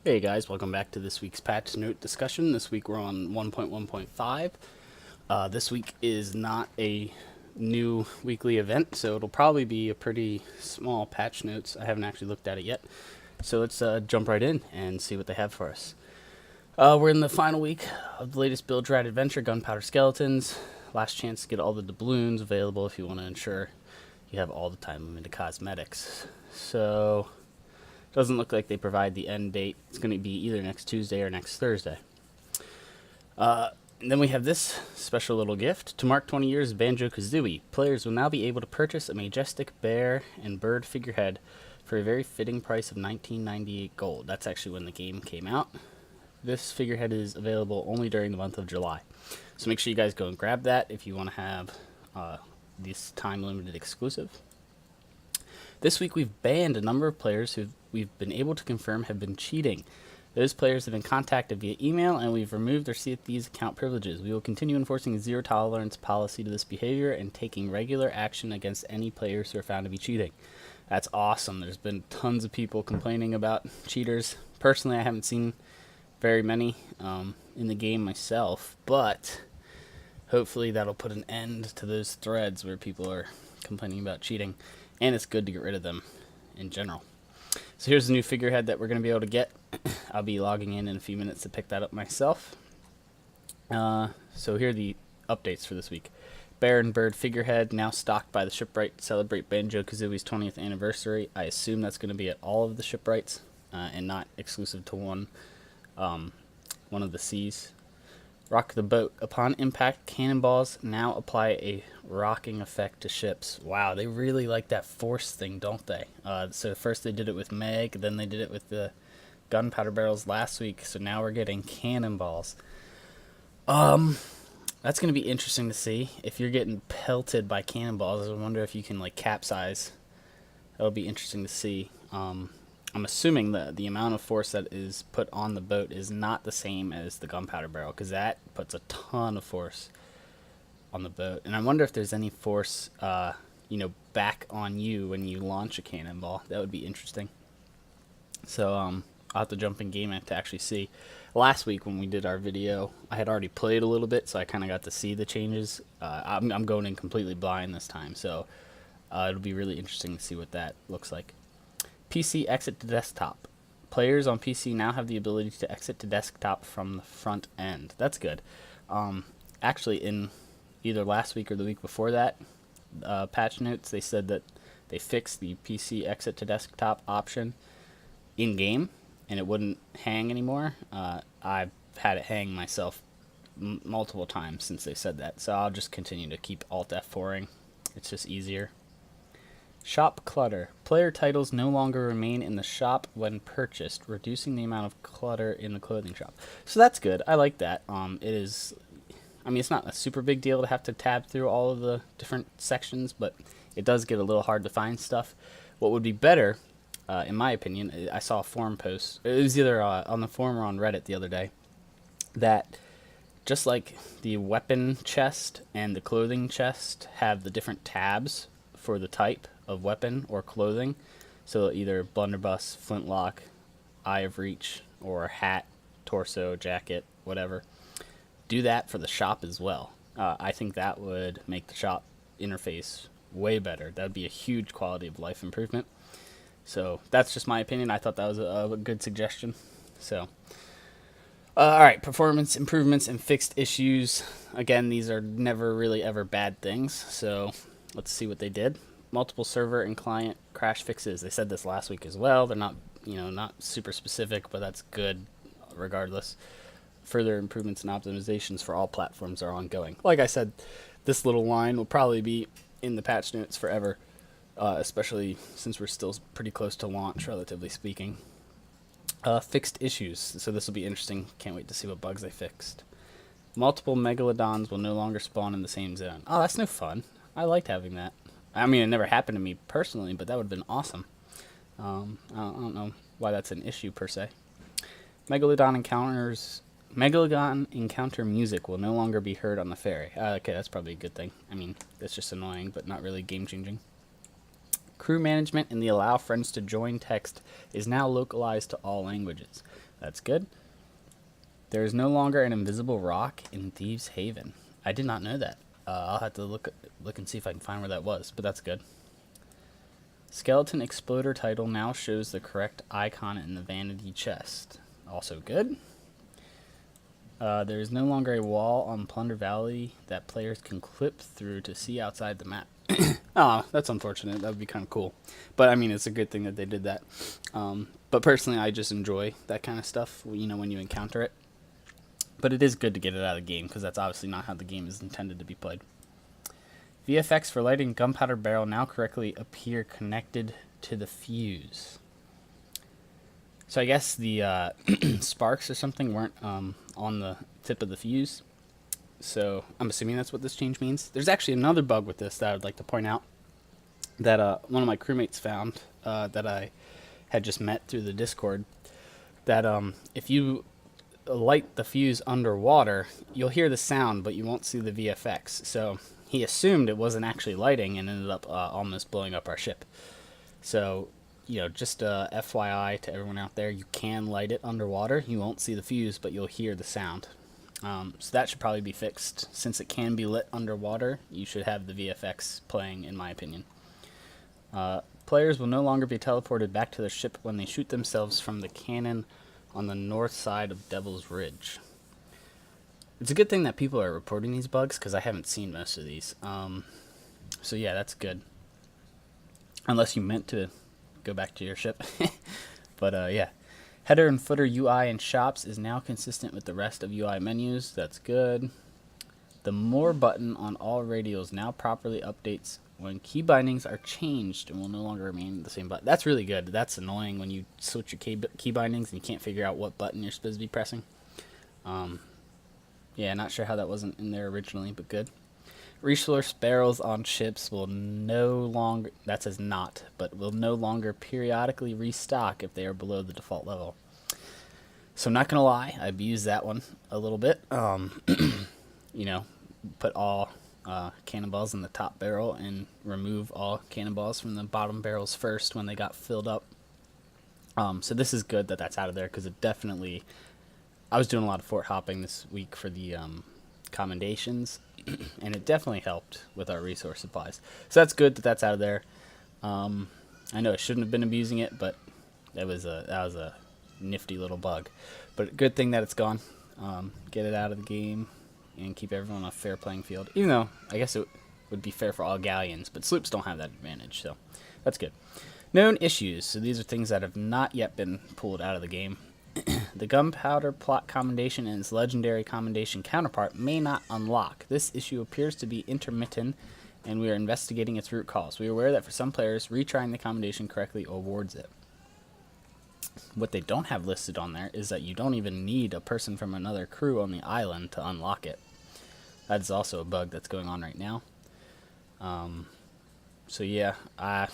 Hey guys, welcome back to this week's patch note discussion. This week we're on 1.1.5. This week is not a new weekly event, so it'll probably be a pretty small patch notes. I haven't actually looked at it yet. So let's jump right in and see what they have for us. We're in the final week of the latest Build Rat Adventure, Gunpowder Skeletons. Last chance to get all the doubloons available if you want to ensure you have all the time limited cosmetics. So doesn't look like they provide the end date. It's going to be either next Tuesday or next Thursday. And then we have this special little gift. To mark 20 years of Banjo-Kazooie, players will now be able to purchase a majestic bear and Byrd figurehead for a very fitting price of $19.98 gold. That's actually when the game came out. This figurehead is available only during the month of July. So make sure you guys go and grab that if you want to have this time-limited exclusive. This week we've banned a number of players who we've been able to confirm have been cheating. Those players have been contacted via email, and we've removed their Sea of Thieves account privileges. We will continue enforcing a zero-tolerance policy to this behavior and taking regular action against any players who are found to be cheating. That's awesome. There's been tons of people complaining about cheaters. Personally, I haven't seen very many in the game myself, but hopefully that'll put an end to those threads where people are complaining about cheating, and it's good to get rid of them in general. So here's the new figurehead that we're going to be able to get. I'll be logging in a few minutes to pick that up myself. So here are the updates for this week. Bear and Byrd figurehead now stocked by the shipwright to celebrate Banjo-Kazooie's 20th anniversary. I assume that's going to be at all of the shipwrights and not exclusive to one of the seas. Rock the boat. Upon impact, cannonballs now apply a rocking effect to ships. Wow, they really like that force thing, don't they? So first they did it with Meg, then they did it with the gunpowder barrels last week, so now we're getting cannonballs. That's going to be interesting to see. If you're getting pelted by cannonballs, I wonder if you can, like, capsize. That'll be interesting to see. I'm assuming the amount of force that is put on the boat is not the same as the gunpowder barrel, because that puts a ton of force on the boat. And I wonder if there's any force, back on you when you launch a cannonball. That would be interesting. So I'll have to jump in game to actually see. Last week when we did our video, I had already played a little bit, so I kind of got to see the changes. I'm going in completely blind this time, so it'll be really interesting to see what that looks like. PC exit to desktop. Players on PC now have the ability to exit to desktop from the front end. That's good. Actually, in either last week or the week before that, patch notes, they said that they fixed the PC exit to desktop option in-game, and it wouldn't hang anymore. I've had it hang myself multiple times since they said that, so I'll just continue to keep Alt F4ing. It's just easier. Shop clutter. Player titles no longer remain in the shop when purchased, reducing the amount of clutter in the clothing shop. So that's good. I like that. It's not a super big deal to have to tab through all of the different sections, but it does get a little hard to find stuff. What would be better, in my opinion, I saw a forum post. It was either on the forum or on Reddit the other day, that just like the weapon chest and the clothing chest have the different tabs for the type of weapon or clothing, so either blunderbuss, flintlock, eye of reach, or hat, torso, jacket, whatever. Do that for the shop as well. I think that would make the shop interface way better. That would be a huge quality of life improvement. So that's just my opinion. I thought that was a good suggestion. So alright, performance improvements and fixed issues. Again, these are never really ever bad things, so let's see what they did. Multiple server and client crash fixes. They said this last week as well. They're not super specific, but that's good regardless. Further improvements and optimizations for all platforms are ongoing. Like I said, this little line will probably be in the patch notes forever, especially since we're still pretty close to launch, relatively speaking. Fixed issues. So this will be interesting. Can't wait to see what bugs they fixed. Multiple megalodons will no longer spawn in the same zone. Oh, that's no fun. I liked having that. I mean, it never happened to me personally, but that would have been awesome. I don't know why that's an issue per se. Megalodon encounter music will no longer be heard on the ferry. Okay, that's probably a good thing. I mean, it's just annoying, but not really game-changing. Crew management and the allow friends to join text is now localized to all languages. That's good. There is no longer an invisible rock in Thieves Haven. I did not know that. I'll have to look and see if I can find where that was, but that's good. Skeleton Exploder title now shows the correct icon in the vanity chest. Also good. There is no longer a wall on Plunder Valley that players can clip through to see outside the map. Oh, that's unfortunate. That would be kind of cool. But, I mean, it's a good thing that they did that. But personally, I just enjoy that kind of stuff, you know, when you encounter it. But it is good to get it out of the game, because that's obviously not how the game is intended to be played. VFX for lighting gunpowder barrel now correctly appear connected to the fuse. So I guess the sparks or something weren't on the tip of the fuse. So I'm assuming that's what this change means. There's actually another bug with this that I would like to point out that one of my crewmates found that I had just met through the Discord. That if you light the fuse underwater, you'll hear the sound, but you won't see the VFX. So he assumed it wasn't actually lighting and ended up almost blowing up our ship. So, you know, just FYI to everyone out there, you can light it underwater. You won't see the fuse, but you'll hear the sound. So that should probably be fixed. Since it can be lit underwater, you should have the VFX playing, in my opinion. Players will no longer be teleported back to their ship when they shoot themselves from the cannon on the north side of Devil's Ridge. It's a good thing that people are reporting these bugs, because I haven't seen most of these. So yeah, that's good. Unless you meant to go back to your ship. But yeah. Header and footer UI in shops is now consistent with the rest of UI menus. That's good. The More button on all radials now properly updates when key bindings are changed and will no longer remain the same button. That's really good. That's annoying when you switch your key bindings and you can't figure out what button you're supposed to be pressing. Yeah, not sure how that wasn't in there originally, but good. Resource barrels on ships will no longer, that says not, but will no longer periodically restock if they are below the default level. So I'm not going to lie, I've used that one a little bit. You know, put all cannonballs in the top barrel and remove all cannonballs from the bottom barrels first when they got filled up. So this is good that that's out of there, because it definitely, I was doing a lot of fort hopping this week for the commendations, and it definitely helped with our resource supplies. So that's good that that's out of there. I know I shouldn't have been abusing it, but that was a nifty little bug. But good thing that it's gone. Get it out of the game and keep everyone on a fair playing field. Even though I guess it would be fair for all galleons, but sloops don't have that advantage, so that's good. Known issues. So these are things that have not yet been pulled out of the game. The gunpowder plot commendation and its legendary commendation counterpart may not unlock. This issue appears to be intermittent, and we are investigating its root cause. We are aware that for some players, retrying the commendation correctly awards it. What they don't have listed on there is that you don't even need a person from another crew on the island to unlock it. That is also a bug that's going on right now. So yeah, I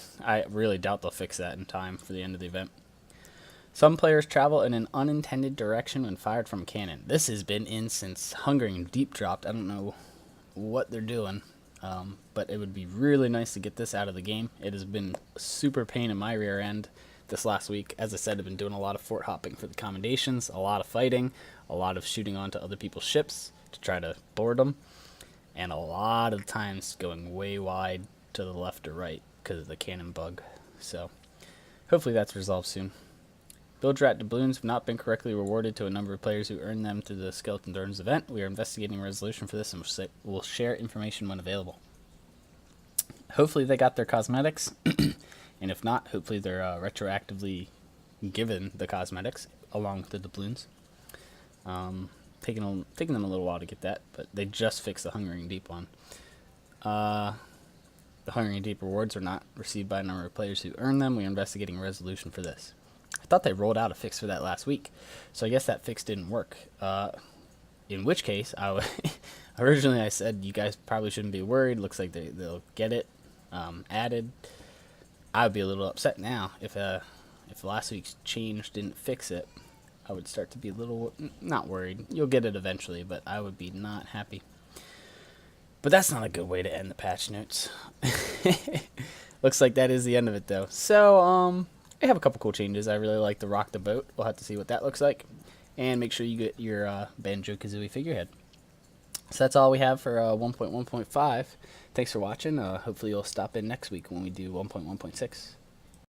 really doubt they'll fix that in time for the end of the event. Some players travel in an unintended direction when fired from a cannon. This has been in since Hungering Deep dropped. I don't know what they're doing, but it would be really nice to get this out of the game. It has been a super pain in my rear end this last week. As I said, I've been doing a lot of fort hopping for the commendations, a lot of fighting, a lot of shooting onto other people's ships to try to board them, and a lot of times going way wide to the left or right because of the cannon bug. So hopefully that's resolved soon. Build rat doubloons have not been correctly rewarded to a number of players who earned them through the Skeleton Endurance event. We are investigating a resolution for this and we'll share information when available. Hopefully they got their cosmetics, and if not, hopefully they're retroactively given the cosmetics along with the doubloons. Taking them a little while to get that, but they just fixed the Hungering Deep one. The Hungering Deep rewards are not received by a number of players who earn them. We are investigating a resolution for this. I thought they rolled out a fix for that last week, so I guess that fix didn't work. In which case, originally I said you guys probably shouldn't be worried. Looks like they'll get it added. I would be a little upset now if last week's change didn't fix it. I would start to be a little not worried. You'll get it eventually, but I would be not happy. But that's not a good way to end the patch notes. Looks like that is the end of it though. So I have a couple cool changes. I really like the rock the boat. We'll have to see what that looks like. and make sure you get your Banjo-Kazooie figurehead. So that's all we have for 1.1.5. Thanks for watching. Hopefully you'll stop in next week when we do 1.1.6.